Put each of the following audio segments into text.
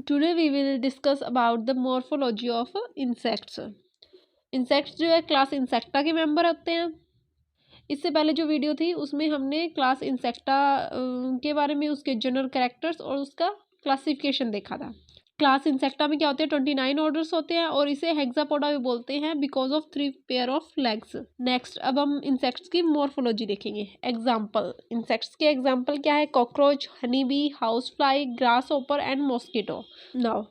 Today we will discuss about the morphology of insects. Insects जो है class insecta के member होते हैं। इससे पहले जो वीडियो थी उसमें हमने क्लास इंसेक्टा के बारे में, उसके जनरल कैरेक्टर्स और उसका क्लासिफिकेशन देखा था। क्लास इंसेक्टा में क्या होते हैं, 29 ऑर्डर्स होते हैं और इसे हेक्सापोडा भी बोलते हैं because of 3 pair of legs. Next अब हम इंसेक्ट्स की मॉर्फोलॉजी देखेंगे। एग्जाम्पल, इंसेक्ट्स के एग्जाम्पल क्या है, cockroach, honey bee, house fly, grass ओपर एंड मॉस्किटो। नाउ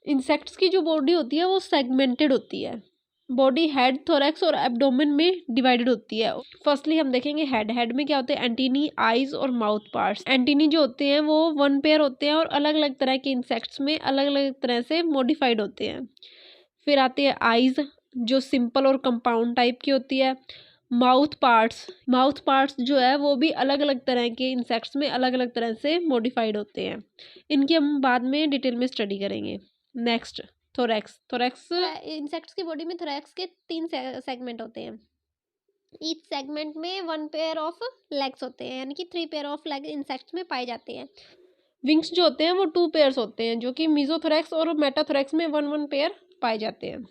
इंसेक्ट्स की जो बॉडी होती है वो सेगमेंटेड होती है। बॉडी हेड, थोरैक्स और एब्डोमेन में डिवाइडेड होती है। फर्स्टली हम देखेंगे हेड। हेड में क्या होते हैं, एंटीनी, आईज और माउथ पार्ट्स। एंटीनी जो होते हैं वो 1 पेयर होते हैं और अलग अलग तरह के इंसेक्ट्स में अलग अलग तरह से मॉडिफाइड होते हैं। फिर आती है आईज जो सिंपल और कंपाउंड टाइप की होती है। माउथ पार्ट्स जो है वो भी अलग अलग तरह के इंसेक्ट्स में अलग अलग तरह से मॉडिफाइड होते हैं। इनकी हम बाद में डिटेल में स्टडी करेंगे। नेक्स्ट थोरैक्स इंसेक्ट्स की बॉडी में थोरैक्स के 3 सेगमेंट होते हैं। ईच सेगमेंट में 1 पेयर ऑफ लेग्स होते हैं, यानी कि 3 पेयर ऑफ लेग इंसेक्ट्स में पाए जाते हैं। विंग्स जो होते हैं वो 2 पेयर्स होते हैं, जो कि मीजोथोरैक्स और मेटाथोरैक्स में 1 पेयर पाए जाते हैं।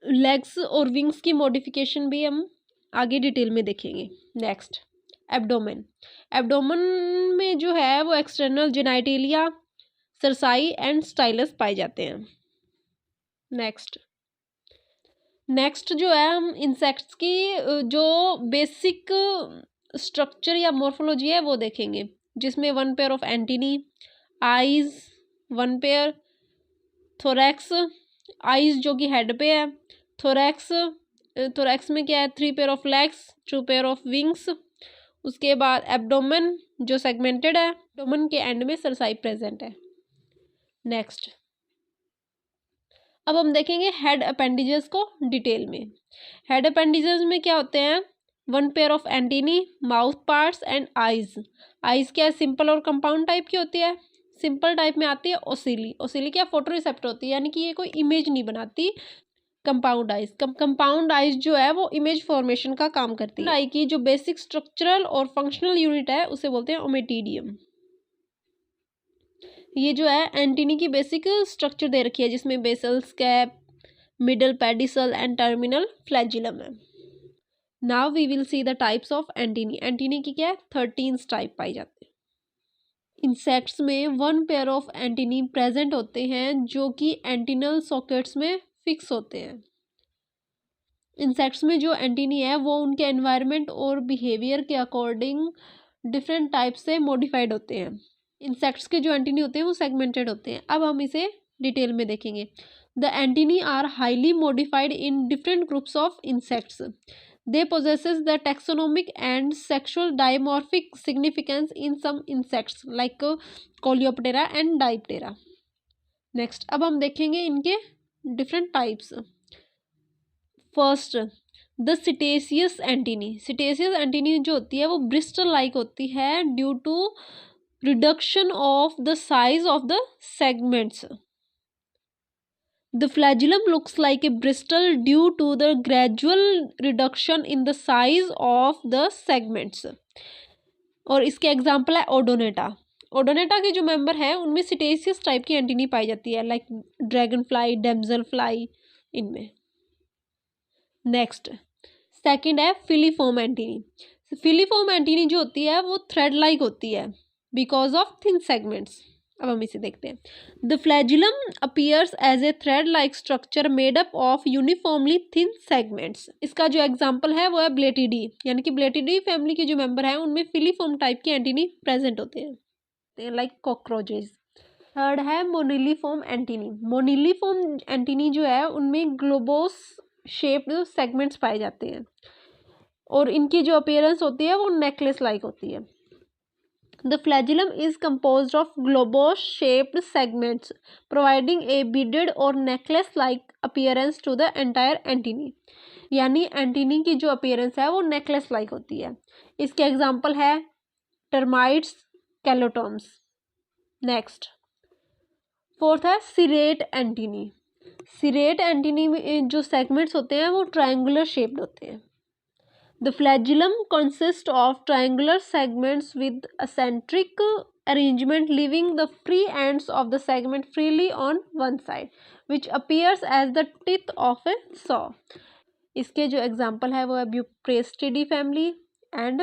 लेग्स और विंग्स की मॉडिफिकेशन भी हम आगे डिटेल में देखेंगे। नेक्स्ट एब्डोमेन में जो है वो external genitalia, cerci and stylus पाए जाते हैं। नेक्स्ट जो है हम इंसेक्ट्स की जो बेसिक स्ट्रक्चर या मॉर्फोलॉजी है वो देखेंगे, जिसमें 1 pair of antennae, eyes 1 pair, thorax, eyes जो कि हेड पे है, थोरैक्स में क्या है, 3 pair of legs, 2 pair of wings. उसके बाद एब्डोमेन जो सेगमेंटेड है, एब्डोमेन के एंड में सरसाई प्रेजेंट है। नेक्स्ट अब हम देखेंगे हेड अपेंडिजेस को डिटेल में। हेड अपेंडिजेस में क्या होते हैं, 1 pair of antennae, mouth parts and eyes. Eyes क्या है, सिंपल और कंपाउंड टाइप की होती है। सिंपल टाइप में आती है ओसिली क्या फोटो रिसेप्टर होती है, यानी कि ये कोई इमेज नहीं बनाती। कंपाउंड आइज जो है वो इमेज फॉर्मेशन का काम करती है। आई की जो बेसिक स्ट्रक्चरल और फंक्शनल यूनिट है उसे बोलते हैं ओमेटिडियम। ये जो है एंटीनी की बेसिक स्ट्रक्चर दे रखी है, जिसमें basal scape, middle pedicel and terminal flagellum है। Now we will see the types of antennae. Antennae की क्या है, 13 टाइप पाई जाते हैं। इंसेक्ट्स में 1 पेयर ऑफ एंटीनी प्रेजेंट होते हैं, जो कि एंटीनल सॉकेट्स में फिक्स होते हैं। इंसेक्ट्स में जो एंटीनी है वो उनके एनवायरनमेंट और बिहेवियर के अकॉर्डिंग डिफरेंट टाइप से मॉडिफाइड होते हैं। इंसेक्ट्स के जो एंटीनी होते हैं वो सेगमेंटेड होते हैं। अब हम इसे डिटेल में देखेंगे। The antennae are highly modified in different groups of insects. They possesses the taxonomic and sexual dimorphic significance in some insects like Coleoptera and Diptera. Next अब हम देखेंगे इनके different types. First the setaceous antennae. Setaceous antennae जो होती है वो bristle like होती है due to reduction of the size of the segments. The flagellum looks like a bristle due to the gradual reduction in the size of the segments. और इसके example है Odonata. Odonata के जो member हैं उनमें सिटेसियस type की antennae पाई जाती है, लाइक ड्रैगन फ्लाई, डेमजल फ्लाई, इनमें। नेक्स्ट सेकंड है फिलीफॉर्म एंटीनी। फिलीफॉर्म एंटीनी जो होती है वो थ्रेड लाइक होती है बिकॉज ऑफ थिन सेगमेंट्स। अब हम इसे देखते हैं। The flagellum appears as a thread like structure made up of uniformly thin segments. इसका जो एग्जांपल है वो है ब्लेटिडी, यानी कि ब्लेटिडी फैमिली के जो मेंबर हैं उनमें फिलीफॉर्म टाइप के एंटीनी प्रेजेंट होते हैं, लाइक कॉकरोचेस। थर्ड है मोनिलीफॉर्म एंटीनी। मोनिलीफॉर्म एंटीनी जो है उनमें ग्लोबोस शेप्ड सेगमेंट्स पाए जाते हैं और इनकी जो अपीयरेंस होती है वो नेकलेस लाइक होती है। The flagellum is composed of globose-shaped segments, providing a beaded or necklace-like appearance to the entire antennæ. यानी एंटीनी की जो अपीयरेंस है वो नेकलेस लाइक होती है। इसके एग्जाम्पल है टर्माइट्स, कैलोटॉम्स। नेक्स्ट फोर्थ है सिरेट एंटीनी। सिरेट एंटीनी में जो सेगमेंट्स होते हैं वो ट्रायंगुलर शेप्ड होते हैं। The flagellum consists of triangular segments with eccentric arrangement leaving the free ends of the segment freely on one side which appears as the teeth of a saw. इसके जो example है वो है ब्यूप्रेस्टिडी family and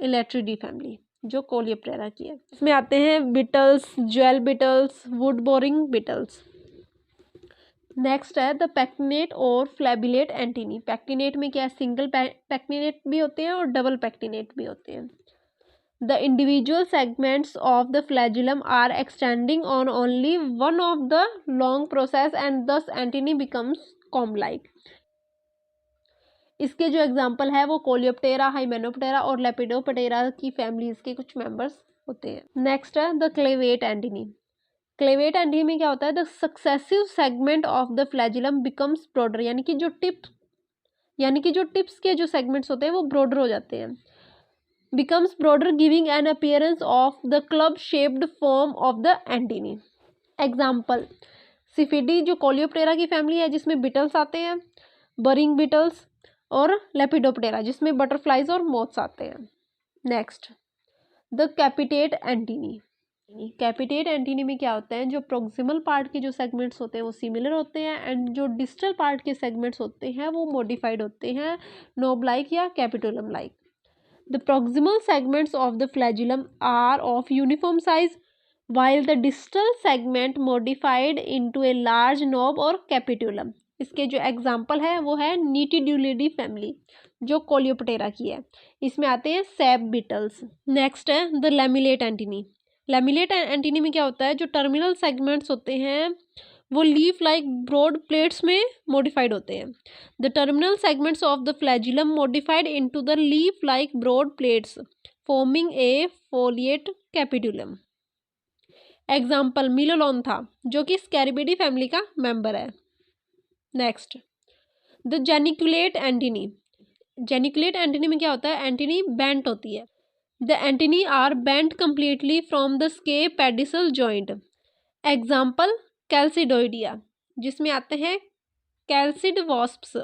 इलेट्रिडी family जो Coleoptera की है। इसमें आते हैं Beatles, jewel Beatles, would boring Beatles. Next है द पैक्टिनेट और फ्लैबिलेट एंटीनी। पैक्टिनेट में क्या है, सिंगल पैक्टिनेट भी होते हैं और डबल पैक्टिनेट भी होते हैं। The individual segments of the flagellum are extending on only one of the long process and thus antennae becomes comb-like. इसके जो एग्जाम्पल है वो कोलियोप्टेरा, हाइमेनोप्टेरा और लेपिडोप्टेरा की फैमिलीज के कुछ मेंबर्स होते हैं। नेक्स्ट है द क्लेवेट एंटीनी। क्लेवेट एंटीनी में क्या होता है, the successive segment of the flagellum becomes broader, यानी कि जो टिप्स के जो सेगमेंट्स होते हैं वो ब्रॉडर हो जाते हैं। becomes broader giving an appearance of the club shaped form of the antennae. Example, सिफिडी जो कोलियोप्टेरा की फैमिली है जिसमें बिटल्स आते हैं, बरिंग बिटल्स, और लेपिडोप्टेरा जिसमें बटरफ्लाइज और मोथ्स आते हैं। Next the कैपिटेट antennae. कैपिटेट एंटीनी में क्या होता है, जो प्रोक्सिमल पार्ट के जो सेगमेंट्स होते हैं वो सिमिलर होते हैं एंड जो डिस्टल पार्ट के सेगमेंट्स होते हैं वो मॉडिफाइड होते हैं, नोब लाइक या capitulum like. The proximal segments of the flagellum are of uniform size, while the distal segment modified into a large knob or capitulum. इसके जो एग्जाम्पल है वो है नीटिड्यूलिडी फैमिली जो कोलियोप्टेरा की है। इसमें आते हैं सैब बिटल्स। नेक्स्ट है द लैमिलेट एंटीनी। लैमिलेट एंटीनी में क्या होता है, जो टर्मिनल सेगमेंट्स होते हैं वो लीफ लाइक ब्रॉड प्लेट्स में मॉडिफाइड होते हैं। The terminal segments of the flagellum modified into the leaf like broad plates forming a foliate capitulum. Example Melolontha जो कि स्कैरिबिडी फैमिली का मेंबर है। Next the geniculate antennae. Geniculate antennae में क्या होता है, एंटीनी बेंट होती है। The antennae are bent completely from the scape pedicel joint. Example Chalcidoidea जिसमें आते हैं chalcid wasps.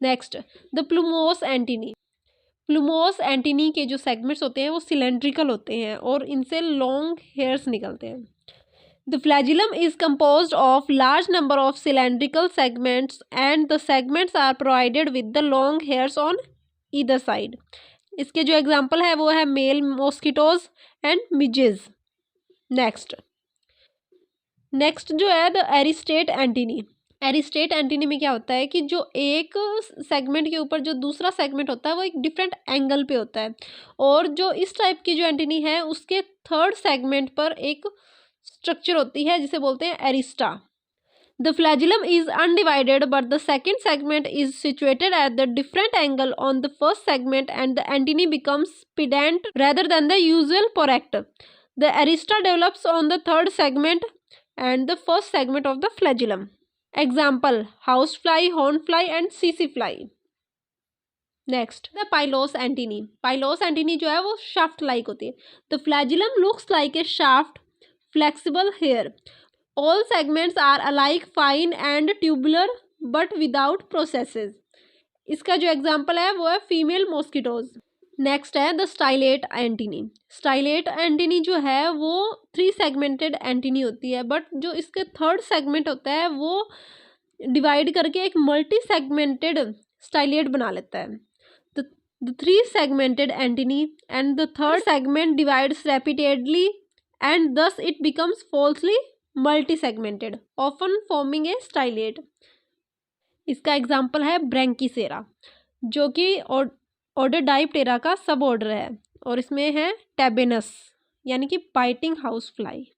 Next the plumose antennae. Plumose antennae के जो सेगमेंट्स होते हैं वो सिलेंड्रिकल होते हैं और इनसे लॉन्ग हेयर्स निकलते हैं। The flagellum is composed of large number of cylindrical segments and the segments are provided with the long hairs on either side. इसके जो एग्जाम्पल है वो है male mosquitoes and midges. Next जो है the aristate antennae. Aristate antennae में क्या होता है कि जो एक सेगमेंट के ऊपर जो दूसरा सेगमेंट होता है वो एक डिफरेंट एंगल पे होता है और जो इस टाइप की जो एंटीनी है उसके थर्ड सेगमेंट पर एक स्ट्रक्चर होती है जिसे बोलते हैं arista. The flagellum is undivided but the second segment is situated at the different angle on the first segment and the antennae becomes pendent rather than the usual porrect. The arista develops on the third segment and the first segment of the flagellum. Example, housefly, hornfly and CC fly. Next, the pilose antennae. Pilose antennae जो है वो shaft like होती है। The flagellum looks like a shaft, flexible here. All segments are alike fine and tubular but without processes. इसका जो example है वो है फीमेल मॉस्किटोज। नेक्स्ट है the stylet antennae. Stylet antennae जो है वो 3 सेगमेंटेड एंटीनी होती है बट जो इसके थर्ड सेगमेंट होता है वो डिवाइड करके एक मल्टी सेगमेंटेड स्टाइलेट बना लेता है। The 3 segmented antennae and the third segment divides repeatedly and thus it becomes falsely multi segmented often forming a stylet. इसका एग्जाम्पल है ब्रैंकीसेरा जो कि ऑर्डर डाइप्टेरा का सब ऑर्डर है और इसमें है टेबेनस यानी कि बाइटिंग हाउस फ्लाई।